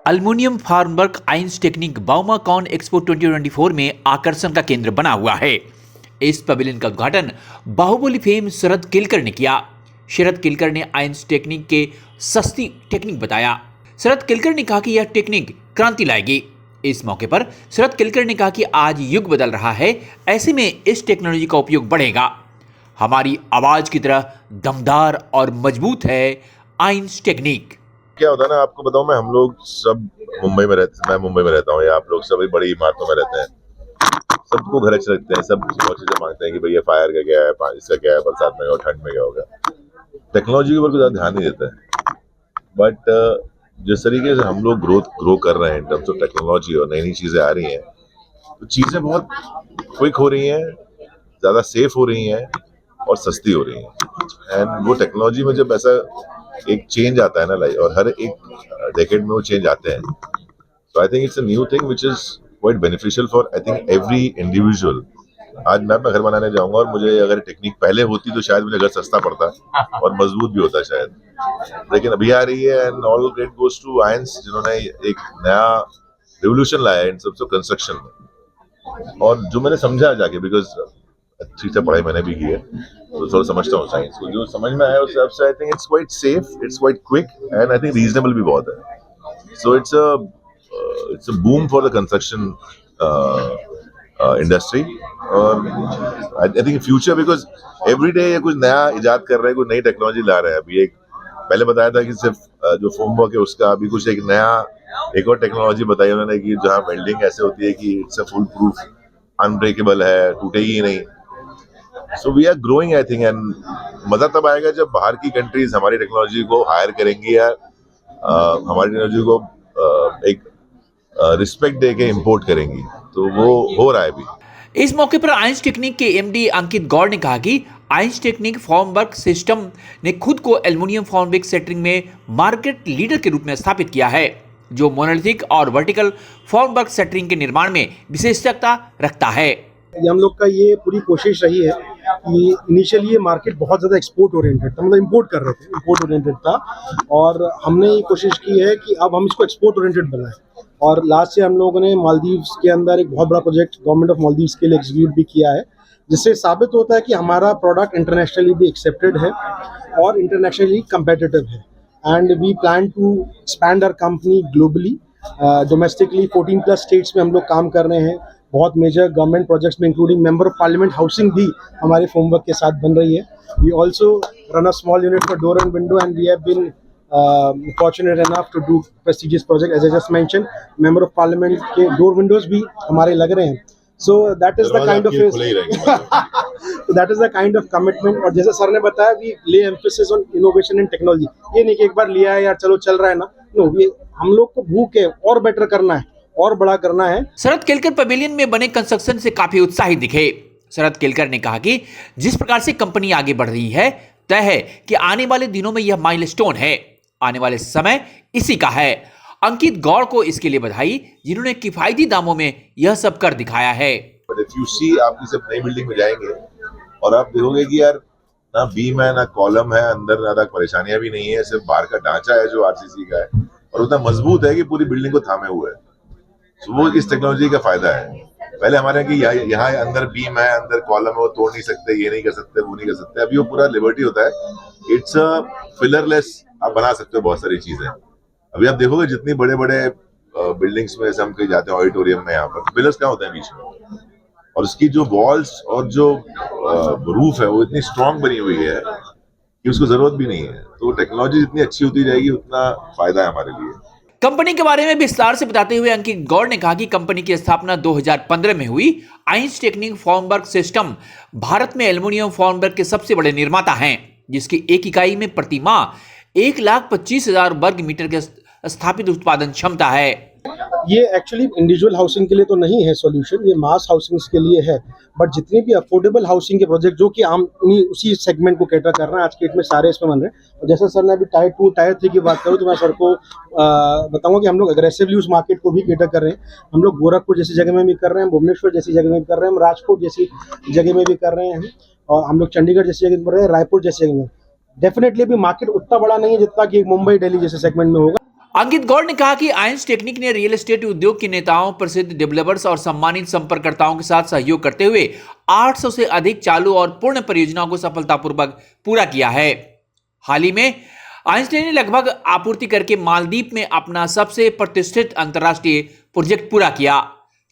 Aluminium फार्मवर्क ions technique बाउमाकॉन expo 2024 में आकर्षण का केंद्र बना हुआ है। इस पवेलियन का उद्घाटन बाहुबली फेम शरद केलकर ने किया। शरद केलकर ने आइंस टेक्निक के सस्ती टेक्निक बताया। शरद केलकर ने कहा कि यह टेक्निक क्रांति लाएगी। इस मौके पर शरद केलकर ने कहा कि आज युग बदल रहा है, ऐसे में इस टेक्नोलॉजी का उपयोग बढ़ेगा। हमारी आवाज की तरह दमदार और मजबूत है आइंस टेक्निक। क्या होता है ना, आपको बताऊं, मैं हम लोग सब मुंबई में रहते, मैं मुंबई में रहता हूँ, या आप लोग सभी बड़ी इमारतों में रहते हैं। सबको घर अच्छे लगते हैं, सब बहुत चीजें मांगते हैं कि भैया फायर का क्या है, इसका क्या है, बरसात में और ठंड में क्या होगा। टेक्नोलॉजी के ऊपर कोई ज्यादा ध्यान नहीं देता है। बट जिस तरीके से हम लोग ग्रो कर रहे हैं इन टर्म्स ऑफ टेक्नोलॉजी और नई नई चीजें आ रही हैं, तो चीजें बहुत क्विक हो रही हैं, ज्यादा सेफ हो रही हैं और सस्ती हो रही हैं। एंड वो टेक्नोलॉजी में जब ऐसा एक चेंज आता है ना, लाइक, और हर एक डेकेड में वो चेंज आते हैं, तो आई think it's a new thing which is quite beneficial for I think every individual. आज मैं अपना घर बनाने जाऊंगा और मुझे अगर टेक्निक पहले होती तो शायद मुझे घर सस्ता पड़ता और मजबूत भी होता शायद, लेकिन अभी आ रही है and all credit goes to आयंस, जिन्होंने एक नया रिवोल्यूशन लाया इन सब कंस्ट्रक्शन में। और जो मैंने समझा जाके, बिकॉज अच्छी से पढ़ाई मैंने भी की है, तो थोड़ा समझता हूँ साइंस को, जो समझ में आया उस हिसाब से I think it's quite safe, it's quite quick and I think reasonable भी बहुत है। So it's a boom for the construction industry और I think future, because every day ये कुछ नया इजाद कर रहे हैं, कुछ नई टेक्नोलॉजी ला रहे हैं। अभी एक पहले बताया था कि सिर्फ जो फोम वर्क है उसका, अभी कुछ एक नया एक और टेक्नोलॉजी बताई उन्होंने कि जहाँ वेल्डिंग ऐसे होती है कि it's a full proof, unbreakable है, टूटेगी ही नहीं। So we are growing I think, and मजा तब आएगा जब बाहर की कंट्रीज हमारी टेक्नोलॉजी को हायर करेंगी या हमारी टेक्नोलॉजी को एक रिस्पेक्ट दे के इम्पोर्ट करेंगी, तो वो हो रहा है अभी। इस मौके पर आइंस टेक्निक के एमडी अंकित गौड़ ने कहा कि आइंस टेक्निक फॉर्मवर्क सिस्टम ने खुद को एल्युमिनियम फॉर्मवर्क सेक्टरिंग में मार्केट लीडर के रूप में स्थापित किया है, जो मोनोलिथिक और वर्टिकल फॉर्मवर्क सेक्टरिंग के निर्माण में विशेषज्ञता रखता है। हम लोग का ये पूरी कोशिश रही है कि इनिशियली ये मार्केट बहुत ज़्यादा एक्सपोर्ट ओरिएंटेड था, मतलब इंपोर्ट कर रहे थे, इंपोर्ट ओरिएंटेड था, और हमने ये कोशिश की है कि अब हम इसको एक्सपोर्ट ओरिएंटेड बनाएं। और लास्ट ईयर हम लोगों ने मालदीव्स के अंदर एक बहुत बड़ा प्रोजेक्ट गवर्नमेंट ऑफ मालदीव्स के लिए एग्जीक्यूट भी किया है, जिससे साबित होता है कि हमारा प्रोडक्ट इंटरनेशनली भी एक्सेप्टेड है और इंटरनेशनली कम्पेटिटिव है। And we plan to expand our company globally, domestically 14+ states में हम लोग काम कर रहे हैं। बहुत मेजर गवर्नमेंट प्रोजेक्ट्स में including member of parliament housing भी हमारे फॉर्मवर्क के साथ बन रही है। We also run a small unit for door and window and we have been fortunate enough to do prestigious project, as I just mentioned, member of parliament के door windows भी हमारे लग रहे हैं। So that is the kind of so that is the kind of commitment। और जैसे sir ने बताया, we lay emphasis on innovation and technology। ये नहीं कि एक बार लिया है यार चलो चल रहा है ना, नो, ये हम लोग को भूख है और बेटर करना है और बड़ा करना है। शरद केलकर पवेलियन में बने कंस्ट्रक्शन से काफी उत्साहित दिखे। शरद केलकर ने कहा कि जिस प्रकार से कंपनी आगे बढ़ रही है, तय है कि आने वाले दिनों में यह माइलस्टोन है, आने वाले समय इसी का है। अंकित गौड़ को इसके लिए बधाई, जिन्होंने किफायती दामों में यह सब कर दिखाया है। बट इफ यू सी, आप किसी नई बिल्डिंग में जाएंगे और आप देखोगे कि यार ना बीम है, ना कॉलम है, अंदर ज्यादा परेशानियां भी नहीं है, सिर्फ बाहर का ढांचा है जो आरसीसी का है और उतना मजबूत है कि पूरी बिल्डिंग को थामे हुए है। तो वो इस टेक्नोलॉजी का फायदा है। पहले हमारे यहाँ अंदर बीम है, अंदर कॉलम है, वो तोड़ नहीं सकते, ये नहीं कर सकते, वो नहीं कर सकते। अभी वो पूरा लिबर्टी होता है, इट्स अ फिलरलेस, आप बना सकते हो बहुत सारी चीजें। अभी आप देखोगे जितनी बड़े बड़े बिल्डिंग्स में, हम कहीं जाते हैं ऑडिटोरियम में, यहाँ पर पिलर्स क्या होते हैं बीच में, और उसकी जो वॉल्स और जो रूफ है वो इतनी स्ट्रांग बनी हुई है कि उसको जरूरत भी नहीं है। तो टेक्नोलॉजी जितनी अच्छी होती जाएगी उतना फायदा है हमारे लिए। कंपनी के बारे में विस्तार से बताते हुए अंकित गौड़ ने कहा कि कंपनी की स्थापना 2015 में हुई। Ions technique formwork system Bharat में एल्युमिनियम फॉर्मवर्क के सबसे बड़े निर्माता हैं, जिसकी एक इकाई में प्रति माह 1,25,000 वर्ग मीटर के स्थापित उत्पादन क्षमता है। ये एक्चुअली इंडिविजुअल हाउसिंग के लिए तो नहीं है सॉल्यूशन, ये मास हाउसिंग के लिए है। बट जितने भी अफोर्डेबल हाउसिंग के प्रोजेक्ट जो कि आम उसी सेगमेंट को कैटर कर रहे हैं, आज के डेट में सारे इसमें बन रहे हैं। और जैसे सर ने अभी टायर 2 टायर 3 की बात करूँ, तो मैं सर को बताऊंगा कि हम लोग अग्रेसिवली उस मार्केट को भी कैटर कर रहे हैं। हम लोग गोरखपुर जैसी जगह में भी कर रहे हैं, भुवनेश्वर जैसी जगह में भी कर रहे हैं, हम राजकोट जैसी जगह में भी कर रहे हैं, और हम लोग चंडीगढ़ जैसी जगह में कर रहे हैं, रायपुर जैसी जगह में। डेफिनेटली अभी मार्केट उतना बड़ा नहीं है जितना कि मुंबई दिल्ली जैसे सेगमेंट में होगा। अंकित गौड़ ने कहा कि आयंस टेक्निक ने रियल एस्टेट उद्योग के नेताओं, प्रसिद्ध डेवलपर्स और सम्मानित संपर्ककर्ताओं के साथ सहयोग करते हुए 800 से अधिक चालू और पूर्ण परियोजनाओं को सफलतापूर्वक पूरा किया है। हाल ही में आइंस्टाइन ने लगभग आपूर्ति करके मालदीव में अपना सबसे प्रतिष्ठित अंतर्राष्ट्रीय प्रोजेक्ट पूरा किया।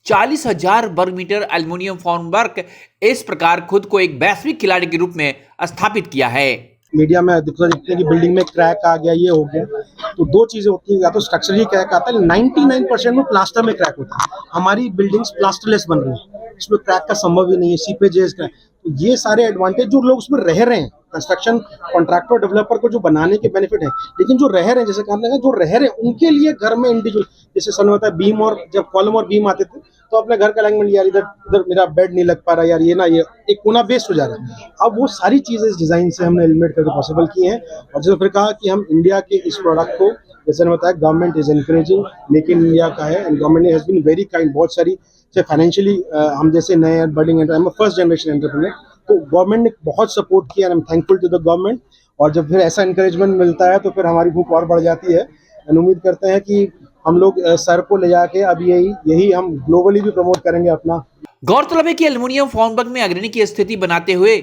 40,000 वर्ग मीटर एल्युमिनियम फॉर्मवर्क इस प्रकार खुद को एक वैश्विक खिलाड़ी के रूप में स्थापित किया है। मीडिया में देखते हैं कि बिल्डिंग में क्रैक आ गया, ये हो गया, तो दो चीजें होती हैं, या तो स्ट्रक्चरली क्रैक आता है, 99% में प्लास्टर में क्रैक होता है। हमारी बिल्डिंग्स प्लास्टरलेस बन रही है, इसमें क्रैक का संभव ही नहीं है, सीपेजेस का। तो ये सारे एडवांटेज जो लोग उसमें रह रहे हैं, कंस्ट्रक्शन कॉन्ट्रैक्टर डेवलपर को जो बनाने के बेनिफिट है, लेकिन जो रह रहे हैं, जैसे कहा जो रह रहे हैं उनके लिए घर में इंडिविजुअल, जैसे सन होता है बीम, और जब कॉलम और बीम आते थे तो अपने घर का अलाइनमेंट, यार इधर मेरा बेड नहीं लग पा रहा, यार ये ना, ये एक कोना बेस्ट हो जा रहा है। अब वो सारी चीजें इस डिजाइन से हमने एलिमिनेट करके पॉसिबल की हैं। और जैसे फिर कहा कि हम इंडिया के इस प्रोडक्ट को, जैसे मैंने बताया, government is encouraging, make in India का है, and government has been very kind. बहुत सारी फाइनेंशियली हम जैसे नए बर्डिंग फर्स्ट जनरेशन एंटरप्रेन्योर, तो गवर्नमेंट ने बहुत सपोर्ट किया, and I am thankful to the government. और जब फिर ऐसा इंकरेजमेंट मिलता है तो फिर हमारी भूख और बढ़ जाती है। एंड उम्मीद करते हैं कि हम लोग सर को ले जाके अब यही हम ग्लोबली भी प्रमोट करेंगे अपना। गौरतलब है कि एल्युमिनियम फॉर्मवर्क में अग्रणी की स्थिति बनाते हुए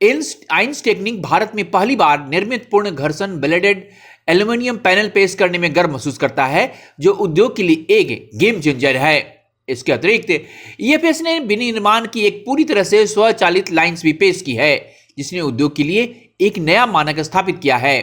आयंस टेक्निक भारत में पहली बार निर्मित पूर्ण घर्षण ब्लेडेड एल्युमिनियम पैनल पेश करने में गर्व महसूस करता है, जो उद्योग के लिए एक गेम चेंजर है। इसके अतिरिक्त ईएफएस ने विनिर्माण की एक पूरी तरह से स्वचालित लाइन्स भी पेश की है, जिसने उद्योग के लिए एक नया मानक स्थापित किया है।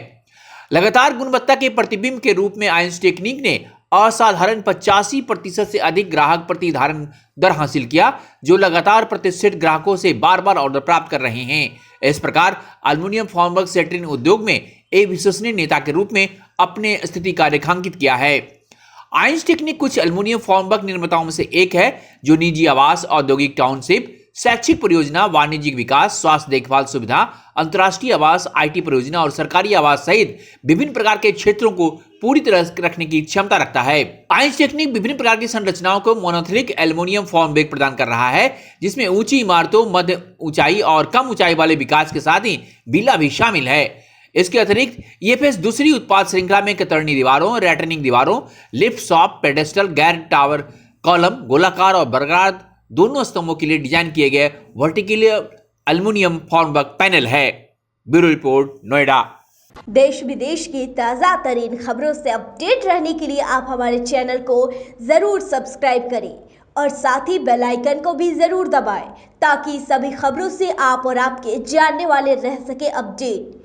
लगातार गुणवत्ता के प्रतिबिंब के रूप में आयंस टेक्निक ने असाधारण 85% से अधिक ग्राहक प्रतिधारण दर हासिल किया, जो लगातार प्रतिष्ठित ग्राहकों से बार बार ऑर्डर प्राप्त कर रहे हैं। इस प्रकार एल्युमिनियम फॉर्मवर्क सेट्रिन उद्योग में एक विश्वसनीय नेता के रूप में अपने स्थिति का रेखांकित किया है। आयंस टेक्निक कुछ एल्युमिनियम फॉर्मवर्क निर्माताओं में से एक है, जो निजी आवास, औद्योगिक टाउनशिप, शैक्षिक परियोजना, वाणिज्यिक विकास, स्वास्थ्य देखभाल सुविधा, अंतर्राष्ट्रीय आवास, आईटी परियोजना और सरकारी आवास सहित विभिन्न प्रकार के क्षेत्रों को पूरी तरह रखने की क्षमता रखता है। आयंस टेक्निक विभिन्न प्रकार की संरचनाओं को मोनोलिथिक एल्युमिनियम फॉर्मवर्क प्रदान कर रहा है, जिसमें ऊंची इमारतों, मध्य ऊंचाई और कम ऊंचाई वाले विकास के साथ ही विला भी शामिल है। इसके अतिरिक्त ईएफएस दूसरी उत्पाद श्रृंखला में कतरनी दीवारों, रैटनिंग दीवारों, लिफ्ट, शॉप, पेडेस्टल, गैर टावर, कॉलम, गोलाकार और बर्गार दोनों स्तंभों के लिए डिजाइन किए गए वर्टिकल एल्युमिनियम फॉर्मवर्क पैनल है। Bureau report, Noida. देश विदेश की ताज़ा तरीन खबरों से अपडेट रहने के लिए आप हमारे चैनल को जरूर सब्सक्राइब करें और साथ ही बेल आइकन को भी जरूर दबाएं, ताकि सभी खबरों से आप और आपके जानने वाले रह सके अपडेट।